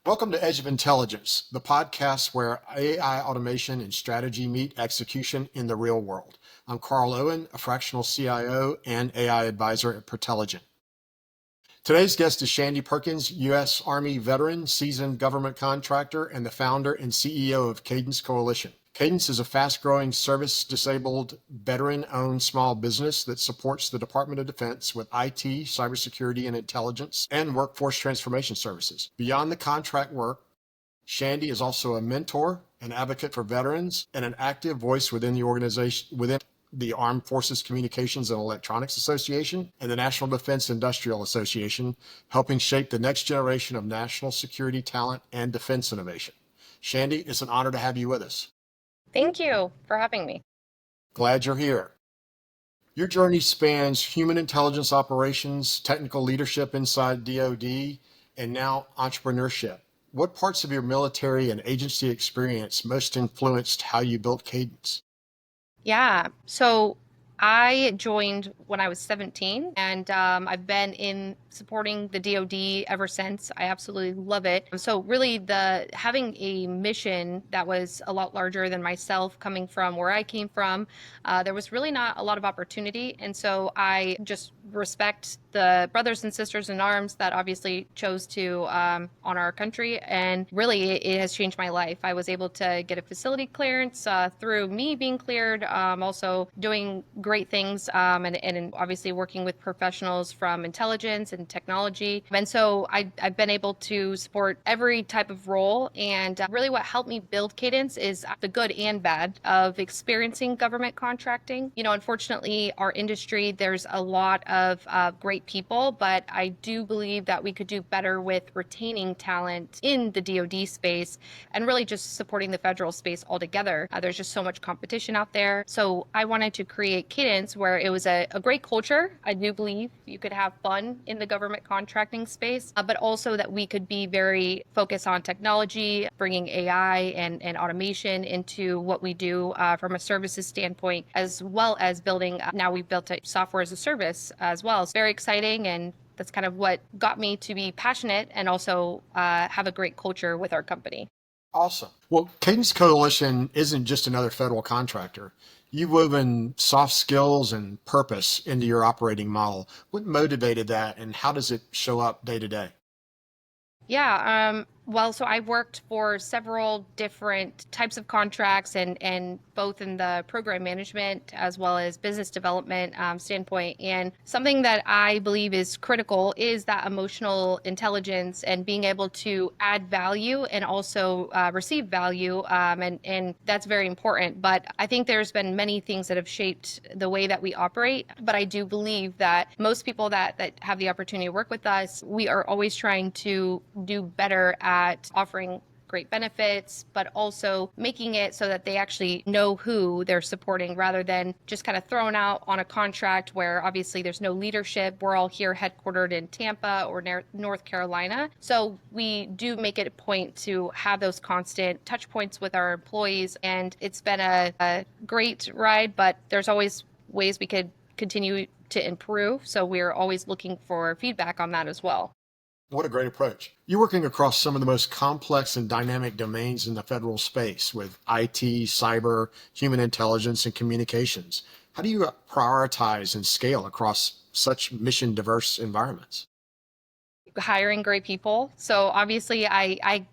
Welcome to Edge of Intelligence, the podcast where AI automation and strategy meet execution in the real world. I'm Carl Owen, a fractional CIO and AI advisor at Pertelligent. Today's guest is Shandi Perkins, U.S. Army veteran, seasoned government contractor, and the founder and CEO of Cadence Coalition. Cadence is a fast-growing service-disabled, veteran-owned small business that supports the Department of Defense with IT, cybersecurity and intelligence, and workforce transformation services. Beyond the contract work, Shandi is also a mentor, an advocate for veterans, and an active voice within the Armed Forces Communications and Electronics Association and the National Defense Industrial Association, helping shape the next generation of national security talent and defense innovation. Shandi, it's an honor to have you with us. Thank you for having me. Glad you're here. Your journey spans human intelligence operations, technical leadership inside DoD, and now entrepreneurship. What parts of your military and agency experience most influenced how you built Cadence? Yeah. So I joined when I was 17, and I've been in supporting the DoD ever since. I absolutely love it. So really, the having a mission that was a lot larger than myself, coming from where I came from, there was really not a lot of opportunity, and so I just respect the brothers and sisters in arms that obviously chose to honor our country, and really it has changed my life. I was able to get a facility clearance through me being cleared, also doing great things, and obviously working with professionals from intelligence and technology. And so I've been able to support every type of role, and really what helped me build Cadence is the good and bad of experiencing government contracting. Unfortunately, our industry, there's a lot of great people, but I do believe that we could do better with retaining talent in the DoD space and really just supporting the federal space altogether. There's just so much competition out there. So I wanted to create Cadence where it was a great culture. I do believe you could have fun in the government contracting space, but also that we could be very focused on technology, bringing AI and automation into what we do from a services standpoint, as well as building, now we've built a software as a service as well. It's very exciting, and that's kind of what got me to be passionate and also have a great culture with our company. Awesome. Well, Cadence Coalition isn't just another federal contractor. You've woven soft skills and purpose into your operating model. What motivated that, and how does it show up day to day? Yeah, well, so I worked for several different types of contracts, and both in the program management as well as business development standpoint. And something that I believe is critical is that emotional intelligence and being able to add value and also receive value. And that's very important. But I think there's been many things that have shaped the way that we operate. But I do believe that most people that have the opportunity to work with us, we are always trying to do better at offering great benefits, but also making it so that they actually know who they're supporting rather than just kind of thrown out on a contract where obviously there's no leadership. We're all here headquartered in Tampa or North Carolina. So we do make it a point to have those constant touch points with our employees. And it's been a great ride, but there's always ways we could continue to improve. So we're always looking for feedback on that as well. What a great approach. You're working across some of the most complex and dynamic domains in the federal space with IT, cyber, human intelligence, and communications. How do you prioritize and scale across such mission diverse environments? Hiring great people. So obviously I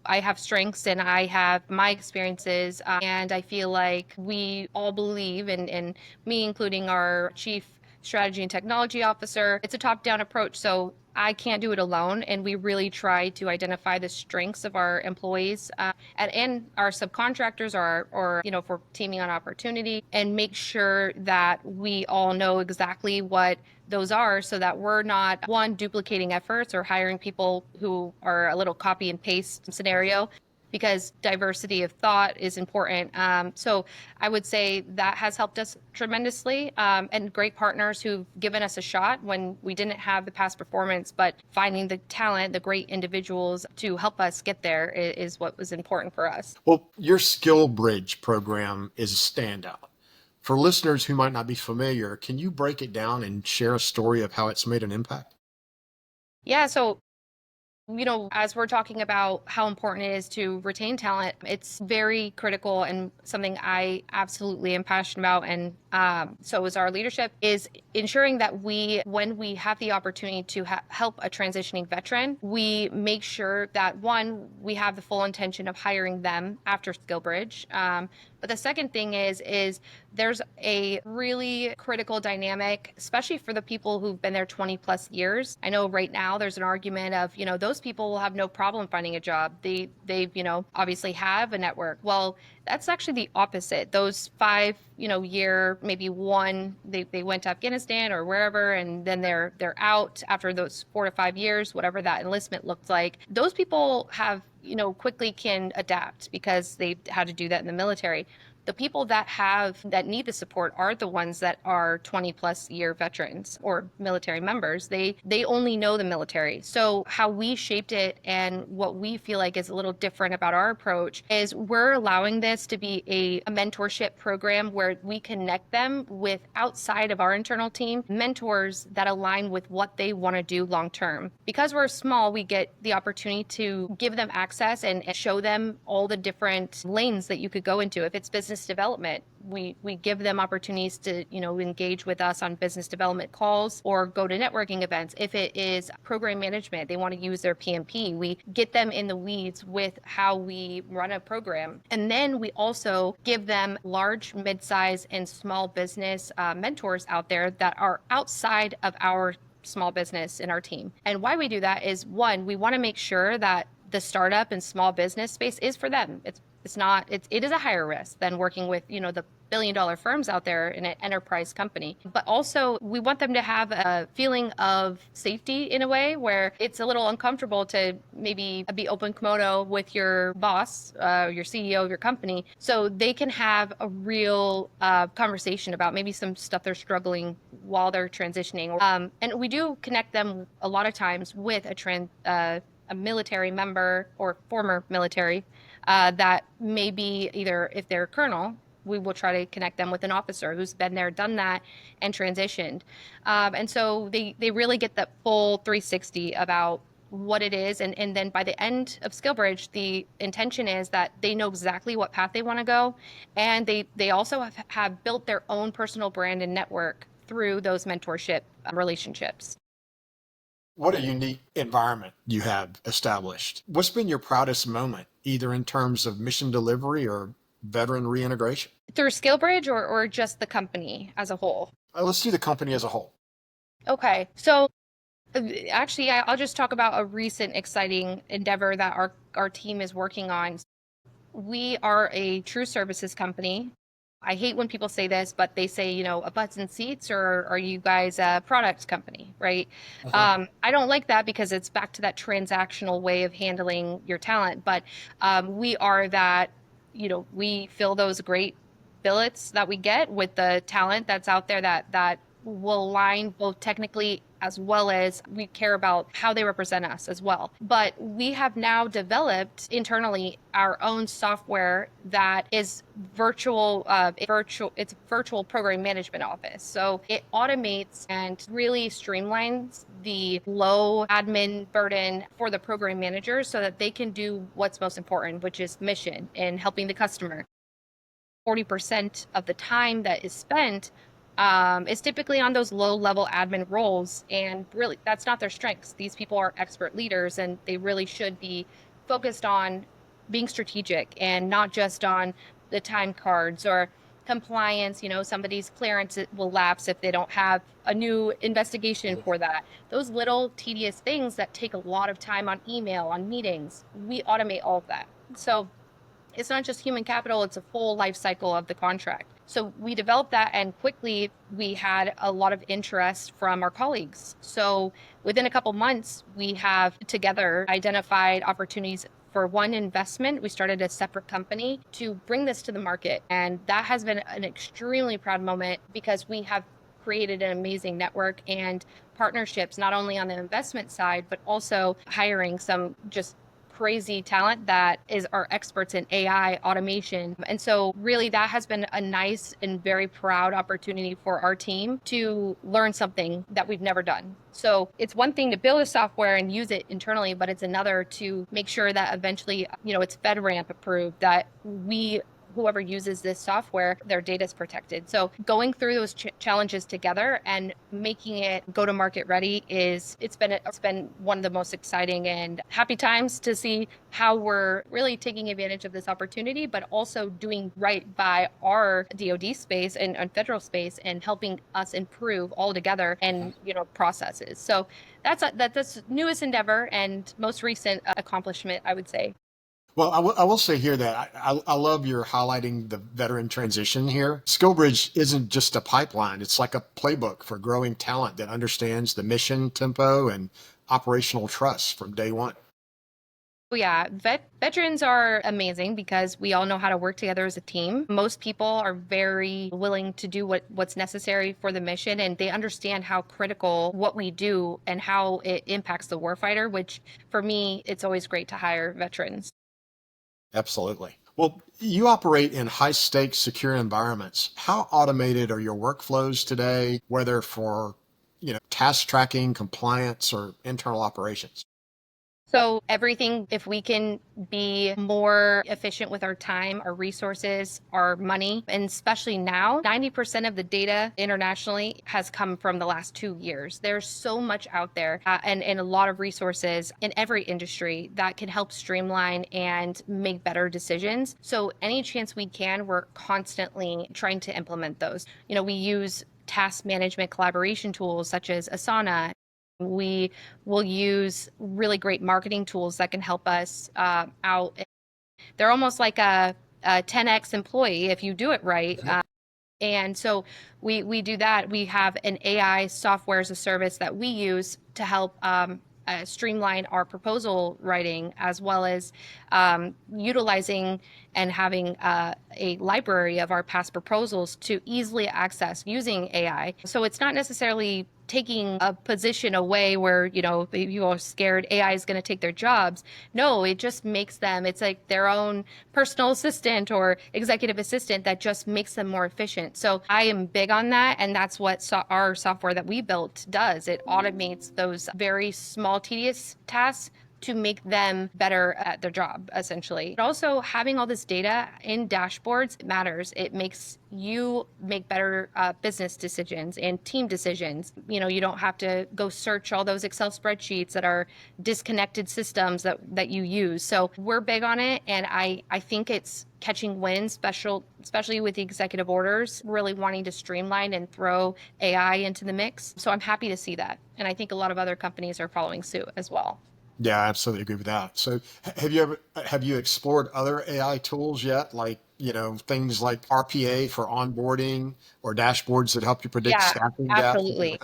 have strengths and I have my experiences, and I feel like we all believe, and me including our chief strategy and technology officer, it's a top-down approach. So I can't do it alone, and we really try to identify the strengths of our employees and our subcontractors, or if we're teaming on opportunity, and make sure that we all know exactly what those are, so that we're not one duplicating efforts or hiring people who are a little copy and paste scenario, because diversity of thought is important. So I would say that has helped us tremendously, and great partners who've given us a shot when we didn't have the past performance, but finding the talent, the great individuals to help us get there is what was important for us. Well, your SkillBridge program is a standout. For listeners who might not be familiar, can you break it down and share a story of how it's made an impact? Yeah, so As we're talking about how important it is to retain talent, it's very critical and something I absolutely am passionate about. And so is our leadership, is ensuring that when we have the opportunity to help a transitioning veteran, we make sure that one, we have the full intention of hiring them after SkillBridge. But the second thing is there's a really critical dynamic, especially for the people who've been there 20 plus years. I know right now there's an argument of, those people will have no problem finding a job. They've obviously have a network. Well, that's actually the opposite. Those 5 year, maybe one, they went to Afghanistan or wherever, and then they're out after those 4 to 5 years, whatever that enlistment looked like. Those people have quickly can adapt because they've had to do that in the military. The people that need the support are the ones that are 20 plus year veterans or military members. They only know the military. So how we shaped it and what we feel like is a little different about our approach is we're allowing this to be a mentorship program where we connect them with, outside of our internal team, mentors that align with what they want to do long term. Because we're small, we get the opportunity to give them access and show them all the different lanes that you could go into. If it's business development, we give them opportunities to engage with us on business development calls or go to networking events. If it is program management, they want to use their PMP, we get them in the weeds with how we run a program. And then we also give them large, mid-size, and small business mentors out there that are outside of our small business in our team. And why we do that is, one, we want to make sure that the startup and small business space is for them. It is a higher risk than working with, the billion-dollar firms out there in an enterprise company. But also, we want them to have a feeling of safety in a way where it's a little uncomfortable to maybe be open kimono with your boss, your CEO of your company, so they can have a real conversation about maybe some stuff they're struggling while they're transitioning. And we do connect them a lot of times with a military member or former military that may be, either if they're a colonel, we will try to connect them with an officer who's been there, done that, and transitioned. And so they really get that full 360 about what it is. And then by the end of SkillBridge, the intention is that they know exactly what path they want to go. And they also have built their own personal brand and network through those mentorship relationships. What a unique environment you have established. What's been your proudest moment, either in terms of mission delivery or veteran reintegration? Through SkillBridge or just the company as a whole? Let's do the company as a whole. Okay. So actually, I'll just talk about a recent exciting endeavor that our team is working on. We are a true services company. I hate when people say this, but they say, a butts and seats, or are you guys a product company, right? I don't like that because it's back to that transactional way of handling your talent. But we are that, we fill those great billets that we get with the talent that's out there that will align both technically as well as we care about how they represent us as well. But we have now developed internally our own software that is it's virtual program management office. So it automates and really streamlines the low admin burden for the program managers so that they can do what's most important, which is mission and helping the customer. 40% of the time that is spent is typically on those low-level admin roles, and really, that's not their strengths. These people are expert leaders, and they really should be focused on being strategic and not just on the time cards or compliance. Somebody's clearance will lapse if they don't have a new investigation for that. Those little tedious things that take a lot of time on email, on meetings, we automate all of that. So it's not just human capital, it's a full life cycle of the contract. So we developed that, and quickly we had a lot of interest from our colleagues. So within a couple months, we have together identified opportunities for one investment. We started a separate company to bring this to the market. And that has been an extremely proud moment because we have created an amazing network and partnerships, not only on the investment side, but also hiring some just crazy talent that are experts in AI automation. And so really that has been a nice and very proud opportunity for our team to learn something that we've never done. So it's one thing to build a software and use it internally, but it's another to make sure that eventually, it's FedRAMP approved, that whoever uses this software, their data is protected. So going through those challenges together and making it go to market ready it's been one of the most exciting and happy times to see how we're really taking advantage of this opportunity, but also doing right by our DoD space and federal space and helping us improve all together and processes. So that's newest endeavor and most recent accomplishment, I would say. Well, I will say here that I love your highlighting the veteran transition here. SkillBridge isn't just a pipeline. It's like a playbook for growing talent that understands the mission, tempo, and operational trust from day one. Yeah, veterans are amazing because we all know how to work together as a team. Most people are very willing to do what's necessary for the mission, and they understand how critical what we do and how it impacts the warfighter, which for me, it's always great to hire veterans. Absolutely. Well, you operate in high stakes secure environments. How automated are your workflows today, whether for, task tracking, compliance, or internal operations? So everything, if we can be more efficient with our time, our resources, our money, and especially now, 90% of the data internationally has come from the last 2 years. There's so much out there and a lot of resources in every industry that can help streamline and make better decisions. So any chance we can, we're constantly trying to implement those. We use task management collaboration tools such as Asana. We will use really great marketing tools that can help us out. They're almost like a 10x employee if you do it right. And so we do that. We have an AI software as a service that we use to help streamline our proposal writing, as well as utilizing and having a library of our past proposals to easily access using AI. So it's not necessarily taking a position away where, you are scared AI is going to take their jobs. No, it just makes them, it's like their own personal assistant or executive assistant that just makes them more efficient. So I am big on that. And that's what our software that we built does. It automates those very small, tedious tasks to make them better at their job, essentially. But also, having all this data in dashboards matters. It makes you make better business decisions and team decisions. You don't have to go search all those Excel spreadsheets that are disconnected systems that you use. So we're big on it, and I think it's catching wind, especially with the executive orders, really wanting to streamline and throw AI into the mix. So I'm happy to see that. And I think a lot of other companies are following suit as well. Yeah, I absolutely agree with that. So have you explored other AI tools yet? Like, things like RPA for onboarding or dashboards that help you predict Yeah, staffing gaps? absolutely.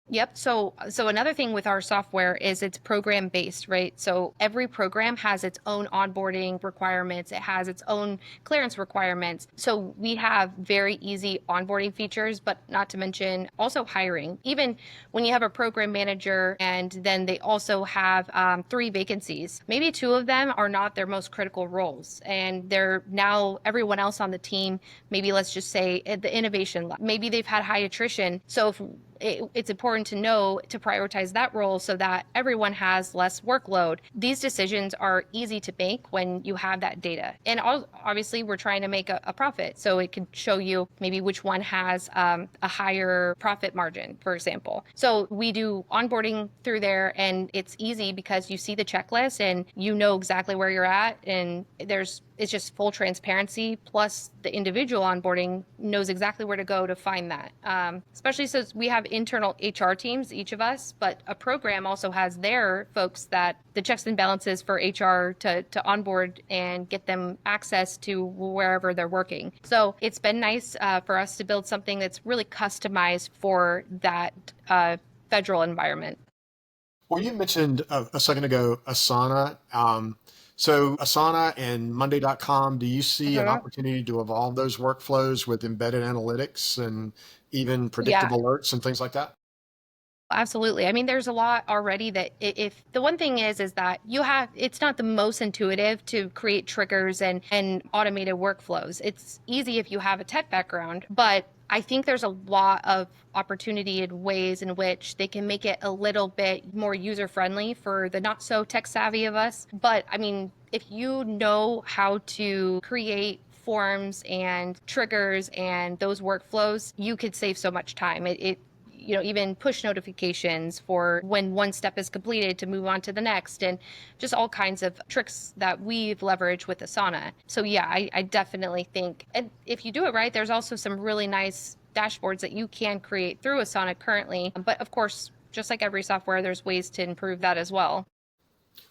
Yep. So another thing with our software is it's program based, right? So every program has its own onboarding requirements. It has its own clearance requirements. So we have very easy onboarding features, but not to mention also hiring. Even when you have a program manager and then they also have 3 vacancies, maybe 2 of them are not their most critical roles. And they're now everyone else on the team, maybe let's just say at the innovation lab, maybe they've had high attrition. So if it's important to know to prioritize that role so that everyone has less workload. These decisions are easy to make when you have that data. And obviously, we're trying to make a profit. So it can show you maybe which one has a higher profit margin, for example. So we do onboarding through there, and it's easy because you see the checklist and you know exactly where you're at. And it's just full transparency. Plus, the individual onboarding knows exactly where to go to find that. Especially since we have internal HR teams, each of us, but a program also has their folks that the checks and balances for HR to onboard and get them access to wherever they're working. So it's been nice for us to build something that's really customized for that federal environment. Well, you mentioned a second ago Asana. So Asana and Monday.com, do you see an Mhm. opportunity to evolve those workflows with embedded analytics and even Yeah, predictive alerts and things like that? Absolutely. I mean, there's a lot already that if the one thing is that it's not the most intuitive to create triggers and automated workflows. It's easy if you have a tech background, but I think there's a lot of opportunity in ways in which they can make it a little bit more user friendly for the not so tech savvy of us. But I mean, if you know how to create forms and triggers and those workflows, you could save so much time. Even push notifications for when one step is completed to move on to the next, and just all kinds of tricks that we've leveraged with Asana. So yeah, I definitely think, and if you do it right, there's also some really nice dashboards that you can create through Asana currently. But of course, just like every software, there's ways to improve that as well.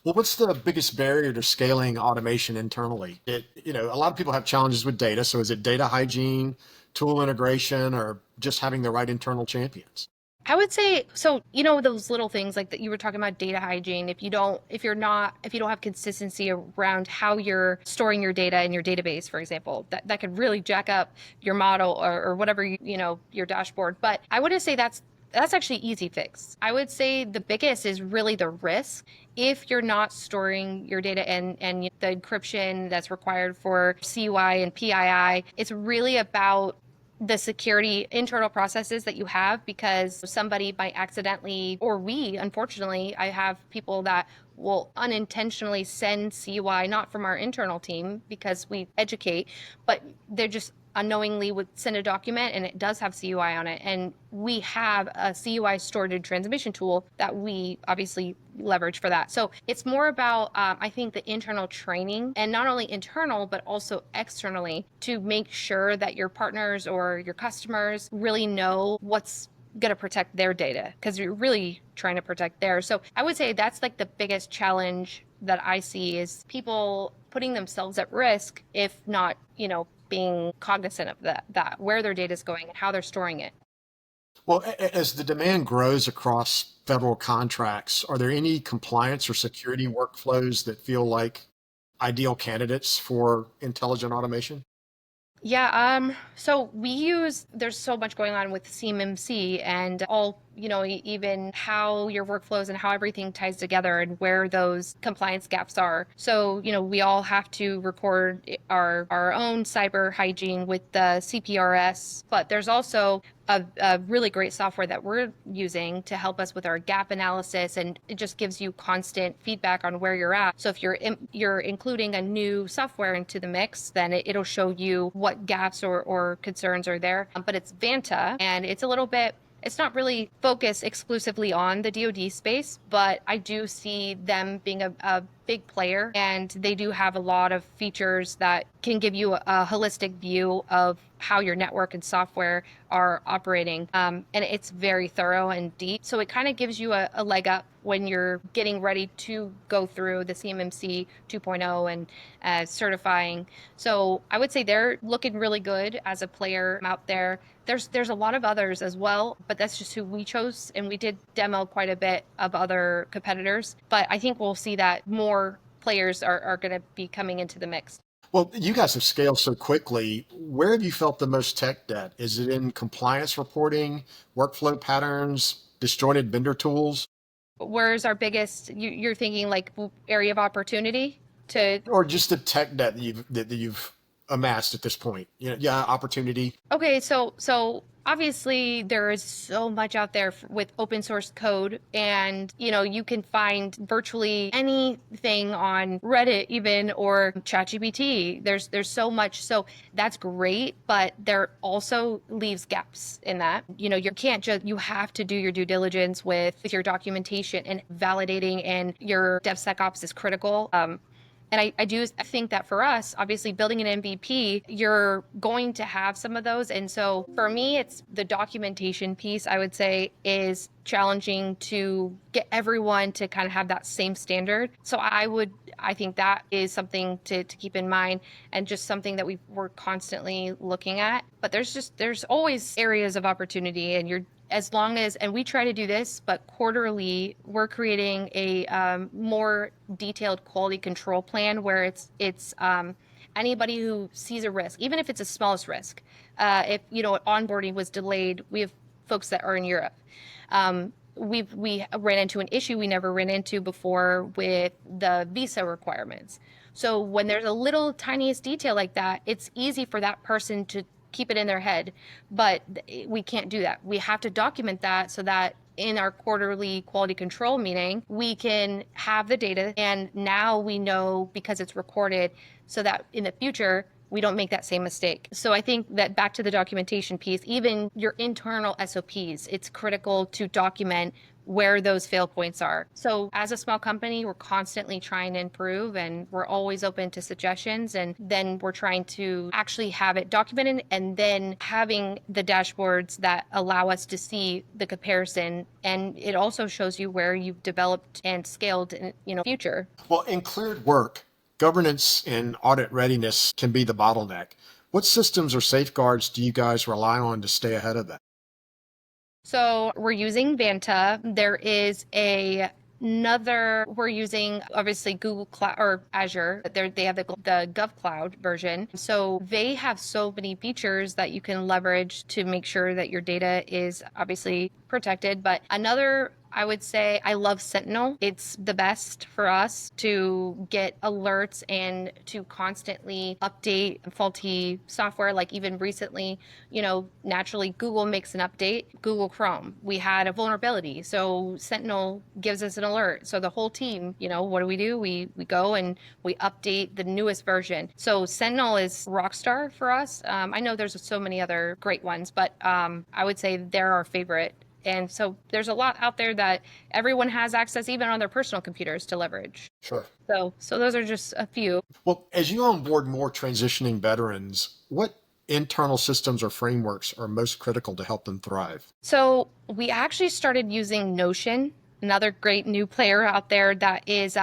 Well, what's the biggest barrier to scaling automation internally? A lot of people have challenges with data. So is it data hygiene, tool integration, or just having the right internal champions? I would say so, those little things like that you were talking about data hygiene. If you don't have consistency around how you're storing your data in your database, for example, that could really jack up your model or whatever, your dashboard. But I wouldn't say that's actually easy fix. I would say the biggest is really the risk. If you're not storing your data and the encryption that's required for CUI and PII, it's really about the security internal processes that you have, because somebody might accidentally, or we, unfortunately, I have people that will unintentionally send CUI, not from our internal team because we educate, but they're just unknowingly would send a document and it does have CUI on it. And we have a CUI stored in transmission tool that we obviously leverage for that. So it's more about, I think, the internal training, and not only internal, but also externally, to make sure that your partners or your customers really know what's going to protect their data, because you're really trying to protect theirs. So I would say that's like the biggest challenge that I see, is people putting themselves at risk if not, being cognizant of that where their data is going and how they're storing it. Well, as the demand grows across federal contracts, are there any compliance or security workflows that feel like ideal candidates for intelligent automation? Yeah, so there's so much going on with CMMC and all, even how your workflows and how everything ties together and where those compliance gaps are. So, we all have to record our own cyber hygiene with the CPRS, but there's also a really great software that we're using to help us with our gap analysis, and it just gives you constant feedback on where you're at. So if you're including a new software into the mix, then it'll show you what gaps or concerns are there. But it's Vanta, and it's not really focused exclusively on the DoD space, but I do see them being a big player, and they do have a lot of features that can give you a holistic view of how your network and software are operating. And it's very thorough and deep. So it kind of gives you a leg up when you're getting ready to go through the CMMC 2.0 and certifying. So I would say they're looking really good as a player out there. There's a lot of others as well, but that's just who we chose. And we did demo quite a bit of other competitors, but I think we'll see that more players are going to be coming into the mix. Well, you guys have scaled so quickly. Where have you felt the most tech debt? Is it in compliance reporting, workflow patterns, disjointed vendor tools, Where's our biggest, you're thinking like area of opportunity to, or just the tech debt that you've amassed at this point? Yeah, opportunity. okay, so obviously there is so much out there with open source code, and you can find virtually anything on Reddit even, or ChatGPT. There's so much. So that's great, but there also leaves gaps in that. You can't just, you have to do your due diligence with your documentation, and validating, and your DevSecOps is critical. And I do think that for us, obviously building an MVP, you're going to have some of those. And so for me, it's the documentation piece, I would say, is challenging to get everyone to kind of have that same standard. So I think that is something to keep in mind, and just something that we're constantly looking at. But there's always areas of opportunity, and as long as, and we try to do this, but quarterly, we're creating a more detailed quality control plan, where it's anybody who sees a risk, even if it's the smallest risk. If onboarding was delayed, we have folks that are in Europe. we ran into an issue we never ran into before with the visa requirements. So when there's a little tiniest detail like that, it's easy for that person to keep it in their head, but we can't do that. We have to document that so that in our quarterly quality control meeting, we can have the data, and now we know because it's recorded so that in the future, we don't make that same mistake. So I think that back to the documentation piece, even your internal SOPs, it's critical to document where those fail points are. So as a small company, we're constantly trying to improve, and we're always open to suggestions. And then we're trying to actually have it documented, and then having the dashboards that allow us to see the comparison. And it also shows you where you've developed and scaled in, future. Well, in cleared work, governance and audit readiness can be the bottleneck. What systems or safeguards do you guys rely on to stay ahead of that? So we're using Vanta. There is we're using obviously Google Cloud or Azure. They have the GovCloud version. So they have so many features that you can leverage to make sure that your data is obviously protected. But another, I would say, I love Sentinel. It's the best for us to get alerts and to constantly update faulty software. Like even recently, naturally Google makes an update. Google Chrome, we had a vulnerability. So Sentinel gives us an alert. So the whole team, what do? We go and we update the newest version. So Sentinel is rockstar for us. I know there's so many other great ones, but I would say they're our favorite. And so there's a lot out there that everyone has access, even on their personal computers, to leverage. Sure. So those are just a few. Well, as you onboard more transitioning veterans, what internal systems or frameworks are most critical to help them thrive? So we actually started using Notion, another great new player out there that is,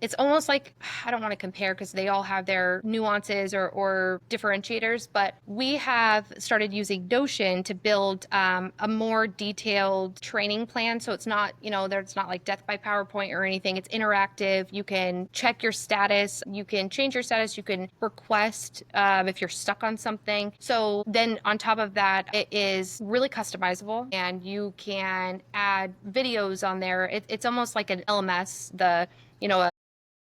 it's almost like, I don't want to compare because they all have their nuances or differentiators, but we have started using Notion to build a more detailed training plan. So it's not, it's not like death by PowerPoint or anything. It's interactive. You can check your status. You can change your status. You can request if you're stuck on something. So then on top of that, it is really customizable, and you can add videos on there. It's almost like an LMS,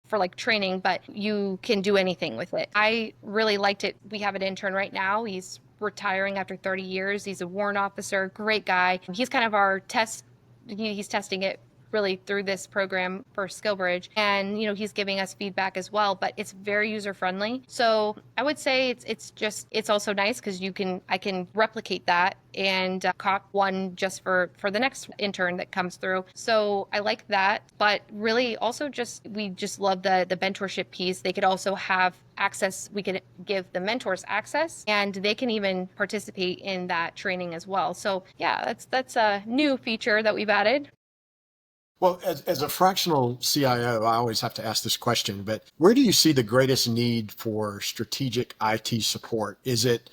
for like training, but you can do anything with it. I really liked it. We have an intern right now. He's retiring after 30 years. He's a warrant officer, great guy. He's kind of our he's testing it really through this program for SkillBridge. And, he's giving us feedback as well, but it's very user friendly. So I would say it's also nice because I can replicate that and cop one just for the next intern that comes through. So I like that, but really also we just love the mentorship piece. They could also have access. We could give the mentors access, and they can even participate in that training as well. So yeah, that's a new feature that we've added. Well, as a fractional CIO, I always have to ask this question, but where do you see the greatest need for strategic IT support? Is it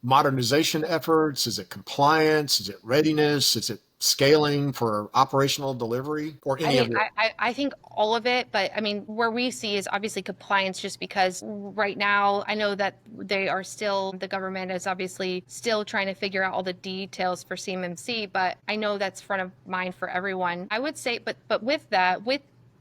modernization efforts? Is it compliance? Is it readiness? Is it scaling for operational delivery, or any of it? I think all of it, but I mean, where we see is obviously compliance, just because right now I know that the government is obviously still trying to figure out all the details for CMMC, but I know that's front of mind for everyone. I would say, but with the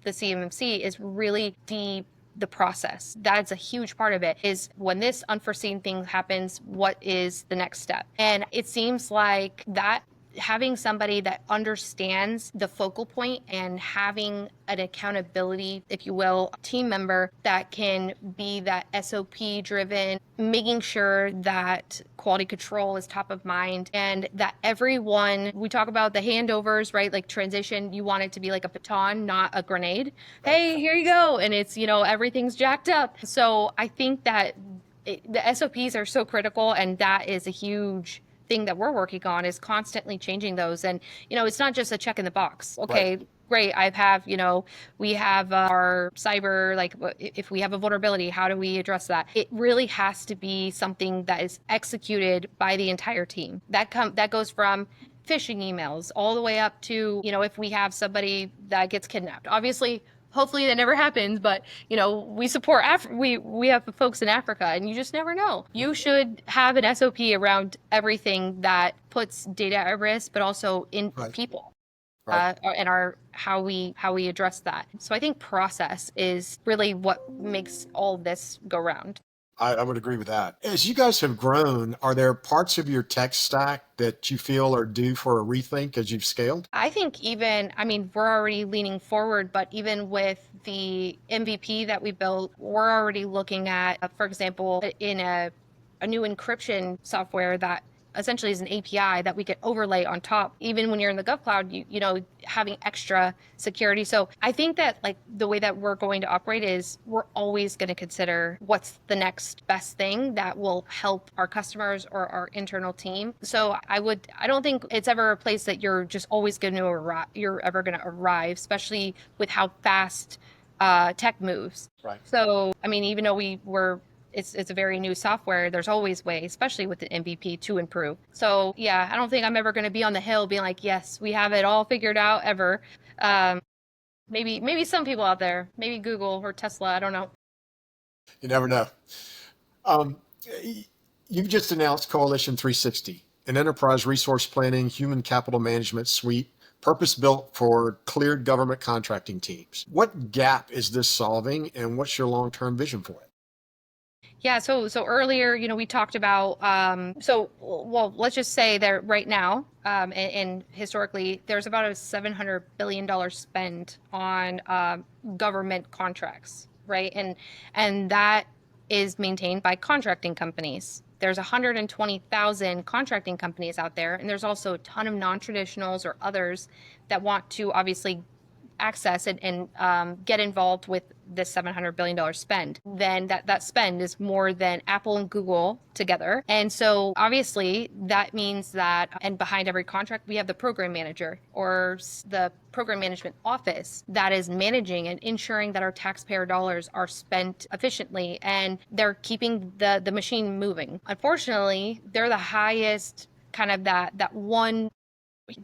CMMC is really the process. That's a huge part of it, is when this unforeseen thing happens, what is the next step? And it seems like that having somebody that understands the focal point and having an accountability, if you will, team member that can be that SOP driven, making sure that quality control is top of mind, and that everyone, we talk about the handovers, right? Like transition, you want it to be like a baton, not a grenade. Hey, here you go. And it's, everything's jacked up. So I think that the SOPs are so critical, and that is a huge thing that we're working on, is constantly changing those. And, it's not just a check in the box. Okay, right. Great. We have our cyber, like if we have a vulnerability, how do we address that? It really has to be something that is executed by the entire team. That goes from phishing emails all the way up to, if we have somebody that gets kidnapped. Obviously, hopefully that never happens, but we support we have folks in Africa, and you just never know. You should have an SOP around everything that puts data at risk, but also in people. Right. and our how we address that. So I think process is really what makes all this go round. I would agree with that. As you guys have grown, are there parts of your tech stack that you feel are due for a rethink as you've scaled? I think even, I mean, we're already leaning forward, but even with the MVP that we built, we're already looking at, for example, in a new encryption software that essentially is an API that we could overlay on top, even when you're in the GovCloud, having extra security. So I think that like the way that we're going to operate is we're always going to consider what's the next best thing that will help our customers or our internal team. So I don't think it's ever a place that you're just always going to arrive, you're ever going to arrive, especially with how fast tech moves. Right. So, I mean, even though it's a very new software, there's always ways, especially with the MVP, to improve. So yeah, I don't think I'm ever going to be on the hill being like, yes, we have it all figured out ever. Um, maybe some people out there, maybe Google or Tesla, I don't know. You never know. Um, you've just announced Coalition 360, an enterprise resource planning, human capital management suite purpose built for cleared government contracting teams. What gap is this solving, and what's your long-term vision for it? Yeah, so earlier, we talked about well, let's just say that right now, and historically, there's about a $700 billion spend on government contracts, right? And that is maintained by contracting companies. There's 120,000 contracting companies out there, and there's also a ton of non-traditionals or others that want to obviously access and get involved with this $700 billion spend, then that spend is more than Apple and Google together. And so obviously that means that, and behind every contract, we have the program manager or the program management office that is managing and ensuring that our taxpayer dollars are spent efficiently and they're keeping the machine moving. Unfortunately, they're the highest kind of that one,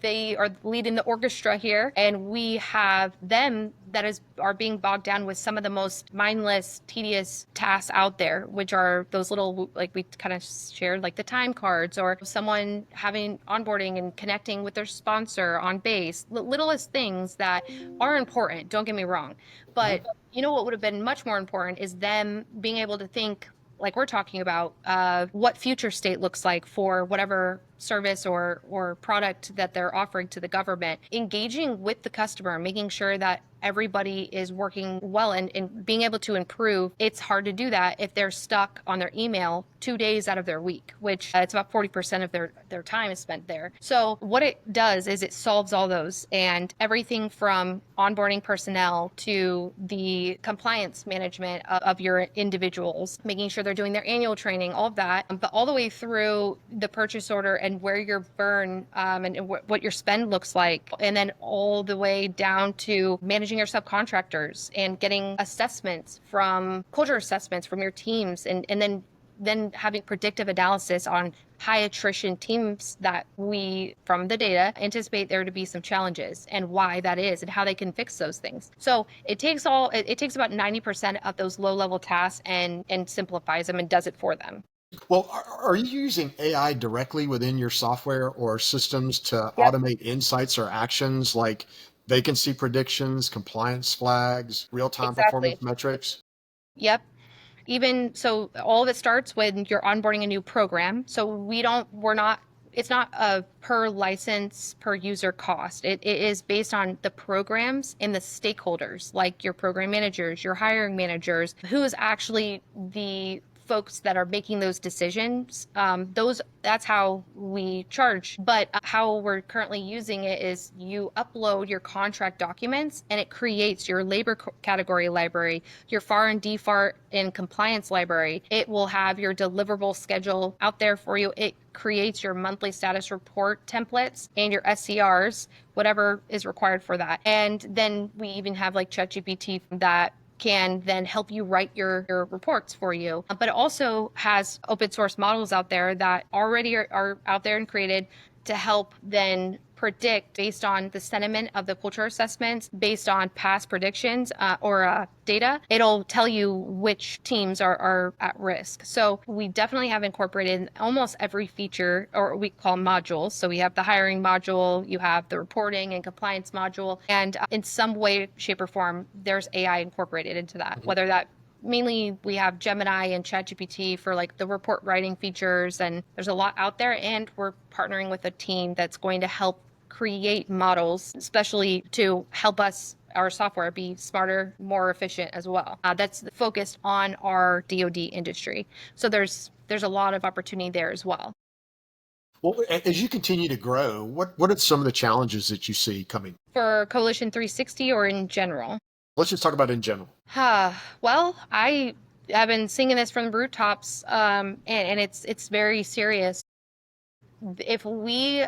they are leading the orchestra here, and we have them that are being bogged down with some of the most mindless, tedious tasks out there, which are those little, like we kind of shared, like the time cards, or someone having onboarding and connecting with their sponsor on base, littlest things that are important, don't get me wrong, but what would have been much more important is them being able to think, like we're talking about, what future state looks like for whatever service or product that they're offering to the government, engaging with the customer, making sure that everybody is working well and being able to improve. It's hard to do that if they're stuck on their email 2 days out of their week, which it's about 40% of their time is spent there. So what it does is it solves all those, and everything from onboarding personnel to the compliance management of your individuals, making sure they're doing their annual training, all of that, but all the way through the purchase order and where your burn and what your spend looks like, and then all the way down to managing your subcontractors and getting assessments culture assessments from your teams, and then having predictive analysis on high attrition teams that we, from the data, anticipate there to be some challenges and why that is and how they can fix those things. So it takes about 90% of those low level tasks and simplifies them and does it for them. Well, are you using AI directly within your software or systems to Yep. automate insights or actions like vacancy predictions, compliance flags, real-time Exactly. performance metrics? Yep. Even so, all of it starts when you're onboarding a new program. So it's not a per license, per user cost. It is based on the programs and the stakeholders, like your program managers, your hiring managers, who is actually the folks that are making those decisions. That's how we charge. But how we're currently using it is you upload your contract documents and it creates your labor category library, your FAR and DFAR and compliance library. It will have your deliverable schedule out there for you. It creates your monthly status report templates and your SCRs, whatever is required for that. And then we even have like ChatGPT that can then help you write your reports for you. But it also has open source models out there that already are out there and created to help then predict based on the sentiment of the culture assessments, based on past predictions or data. It'll tell you which teams are at risk. So we definitely have incorporated almost every feature, or we call modules. So we have the hiring module, you have the reporting and compliance module, and in some way, shape, or form, there's AI incorporated into that, whether that mainly we have Gemini and ChatGPT for like the report writing features, and there's a lot out there, and we're partnering with a team that's going to help create models, especially to help us, our software, be smarter, more efficient as well. That's focused on our DoD industry. So there's a lot of opportunity there as well. Well, as you continue to grow, what are some of the challenges that you see coming? For Coalition 360 or in general? Let's just talk about in general. Well, I have been singing this from the rooftops, and it's very serious. If we,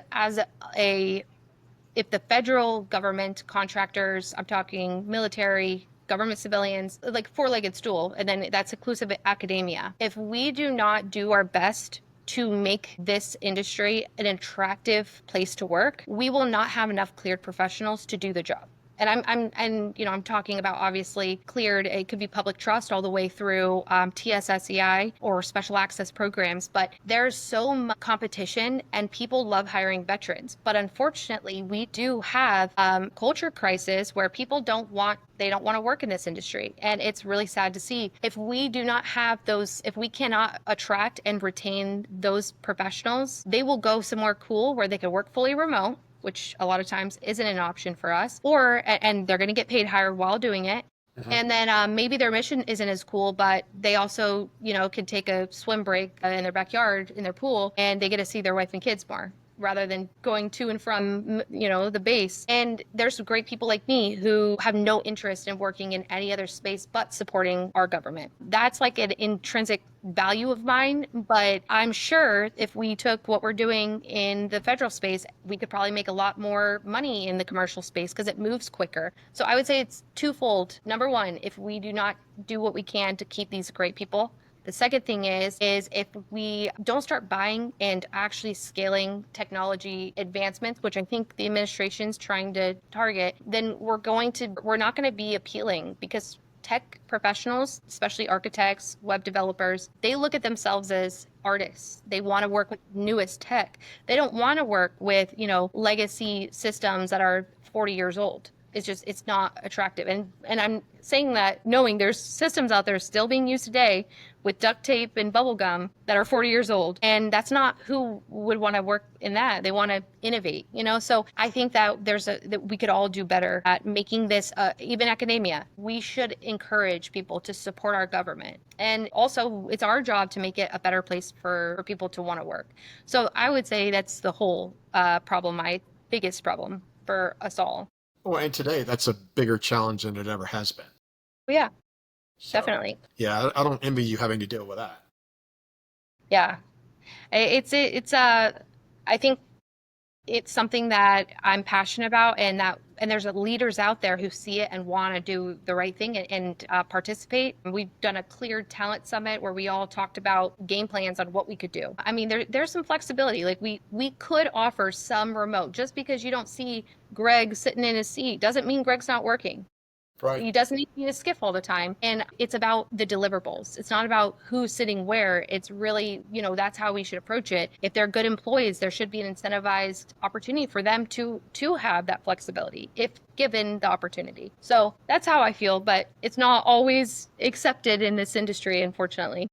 if the federal government contractors, I'm talking military, government civilians, like four-legged stool, and then that's inclusive of academia. If we do not do our best to make this industry an attractive place to work, we will not have enough cleared professionals to do the job. And I'm talking about obviously cleared. It could be public trust all the way through TSSEI or special access programs. But there's so much competition, and people love hiring veterans. But unfortunately, we do have culture crisis where people don't want to work in this industry. And it's really sad to see. If we do not have those, if we cannot attract and retain those professionals, they will go somewhere cool where they can work fully remote, which a lot of times isn't an option for us, and they're going to get paid higher while doing it. And then maybe their mission isn't as cool, but they also, can take a swim break in their backyard, in their pool, and they get to see their wife and kids more rather than going to and from, the base. And there's great people like me who have no interest in working in any other space but supporting our government. That's like an intrinsic value of mine, but I'm sure if we took what we're doing in the federal space, we could probably make a lot more money in the commercial space because it moves quicker. So I would say it's twofold. Number one, if we do not do what we can to keep these great people. The second thing is if we don't start buying and actually scaling technology advancements, which I think the administration's trying to target, then we're not going to be appealing, because tech professionals, especially architects, web developers, they look at themselves as artists. They want to work with newest tech. They don't want to work with, legacy systems that are 40 years old. It's not attractive. And I'm saying that knowing there's systems out there still being used today with duct tape and bubble gum that are 40 years old. And that's not who would want to work in that. They want to innovate, So I think that that we could all do better at making this, even academia. We should encourage people to support our government. And also it's our job to make it a better place for people to want to work. So I would say that's the whole problem, my biggest problem for us all. Well, and today that's a bigger challenge than it ever has been. Yeah, So, definitely. yeah, I don't envy you having to deal with that. Yeah. I think it's something that I'm passionate about, and there's leaders out there who see it and want to do the right thing and participate. We've done a cleared talent summit where we all talked about game plans on what we could do. I mean, there's some flexibility. Like we could offer some remote. Just because you don't see Greg sitting in his seat doesn't mean Greg's not working. Right. He doesn't need to skiff all the time. And it's about the deliverables. It's not about who's sitting where. It's really, that's how we should approach it. If they're good employees, there should be an incentivized opportunity for them to have that flexibility if given the opportunity. So that's how I feel, but it's not always accepted in this industry, unfortunately.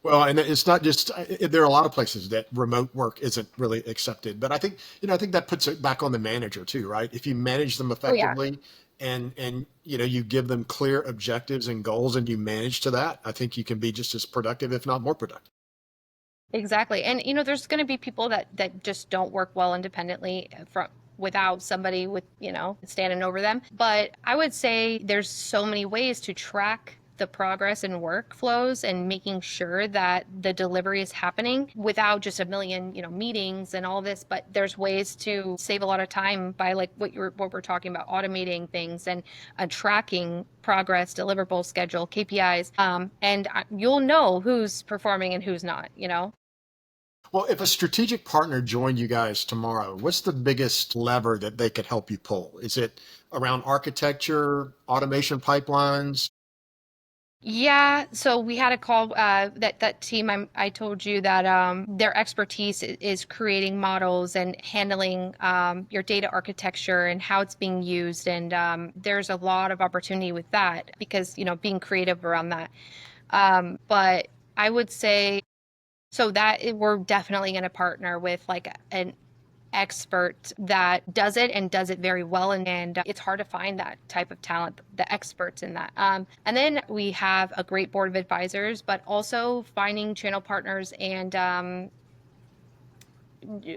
Well, and it's not just, there are a lot of places that remote work isn't really accepted, but I think that puts it back on the manager too, right? If you manage them effectively, and you give them clear objectives and goals and you manage to that, I think you can be just as productive, if not more productive. Exactly. And there's going to be people that just don't work well independently without somebody standing over them. But I would say there's so many ways to track the progress and workflows and making sure that the delivery is happening without just a million, meetings and all this. But there's ways to save a lot of time by like what we're talking about, automating things and tracking progress, deliverable schedule, KPIs. And you'll know who's performing and who's not, Well, if a strategic partner joined you guys tomorrow, what's the biggest lever that they could help you pull? Is it around architecture, automation pipelines? Yeah, so we had a call that team I told you that their expertise is creating models and handling your data architecture and how it's being used, and there's a lot of opportunity with that because being creative around that. But I would say so that we're definitely going to partner with like an expert that does it and does it very well. And it's hard to find that type of talent, the experts in that. And then we have a great board of advisors, but also finding channel partners and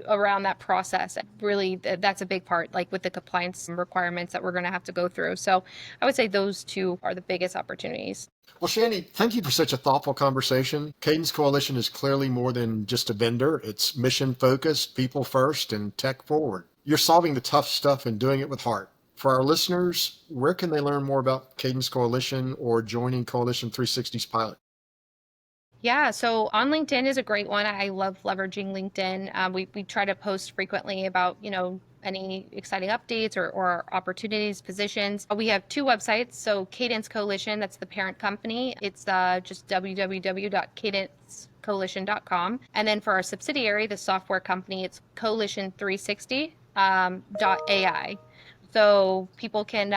around that process. Really, that's a big part, like with the compliance requirements that we're going to have to go through. So I would say those two are the biggest opportunities. Well, Shandi, thank you for such a thoughtful conversation. Cadence Coalition is clearly more than just a vendor. It's mission focused, people first, and tech forward. You're solving the tough stuff and doing it with heart. For our listeners, where can they learn more about Cadence Coalition or joining Coalition 360's pilot? Yeah, so on LinkedIn is a great one. I love leveraging LinkedIn. We try to post frequently about, any exciting updates or opportunities, positions. We have two websites. So Cadence Coalition, that's the parent company. It's just www.cadencecoalition.com. And then for our subsidiary, the software company, it's Coalition 360 .ai. So people can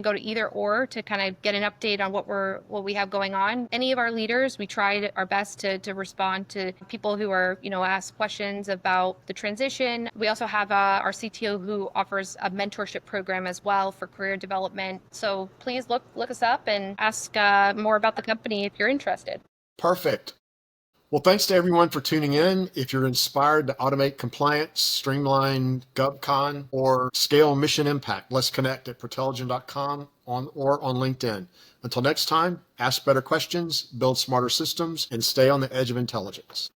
go to either or to kind of get an update on what we have going on. Any of our leaders, we tried our best to respond to people who are, ask questions about the transition. We also have our CTO who offers a mentorship program as well for career development. So please look us up and ask more about the company if you're interested. Perfect. Well, thanks to everyone for tuning in. If you're inspired to automate compliance, streamline GovCon, or scale mission impact, let's connect at Pertelligent.com or on LinkedIn. Until next time, ask better questions, build smarter systems, and stay on the edge of intelligence.